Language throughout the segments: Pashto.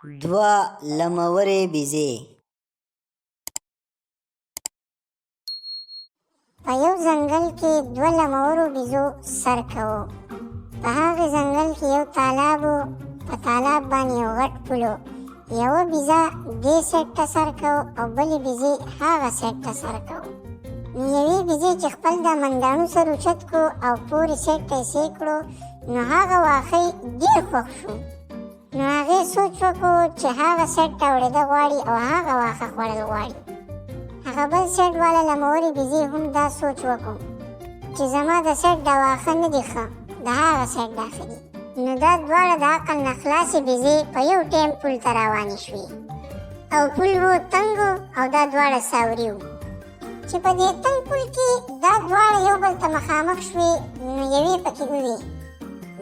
دوه لمورې بیزې. په یو ځنګل کې دوه لمورو بیزو سر کوو. په هغې ځنګل کې یو تالاب و. په تالاب باندې یو غټ پل و. یوه بیزه دې سیټ ته سر کوو او بلې بیزې هغه سیټ ته سر کوو. نو یوې بیزې چې خپل دا منډاڼو سر اوچت کړو او پورې سیټ ته یې سې کړو، نو هغه واښه ډېر خوښ شو. نو هغې سوچ وکړو چې هغه سیټ ته اورېده غواړي او هغه واښه خوړل غواړي. هغه بل سیټ والا لمورې بیزې هم دا سوچ وکړو چې زما د سیټ دا واښه نه دي ښه، د هغه سیټ دا ښه دي. نو دا دواړه د عقل نه خلاصې بیزې په یو ټیم پل ته روانې شوې او پل و تنګ او دا دواړه ساوري وو. چې په دې تنګ پل کې دا دواړه یو بل ته مخامخ شوې، نو یوې پکې ووې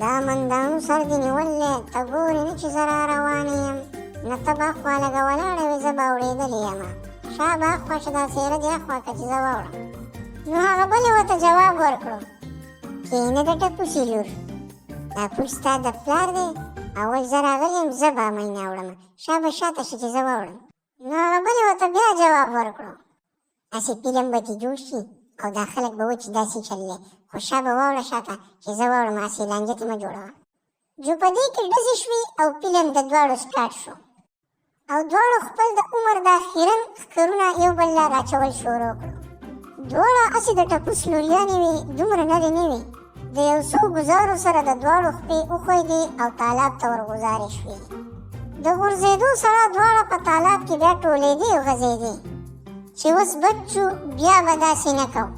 دا منډاڼو سر دې نیولی، ته ګورې نه چې زه را روانه یم، نه ته به اخوا لږه ولاړه وې، زه به اورېدلې یمه، شا به اخوا چې دا څېره دې اخوا که چې زه واوړم. نو هغه بلې ورته جواب ورکړو کښېنه د ټپوسي لور، دا پل ستا د پلار دی، اول زه راغلی یم، زه به مینه وړمه، شا به شاته شي چې زه واوړم. نو هغه بلې ورته بیا جواب ورکړو هسې فلم به دې جوړ شي او دا خلک به وایي چې داسې چل دی، خو شا به واوړه شاته چې زه واوړم، هسې لانجه ته مه جوړوه. جو په دې کې ډزې شوې او فلم د دواړو سټارټ شو او دواړو خپل د عمر دا خیرن ښکرونه یو بل له راچول شروع کړو. دواړه هسې د ټپوس لوریانې وې، دومره نرې نه وې. د یو څو ګزارو سره د دواړو خپې وښویدې او تالاب ته ورغوځارې شوې. د غورځېدو سره دواړه په تالاب کې بیا ټولېدې او غځېدې چې اوس بد شو، بیا به داسې نه کوو.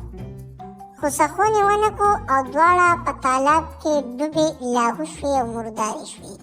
خو سخونې ونه کړو او دواړه په تالاب کې ډوبې لاهو شوې او مردارې شوې.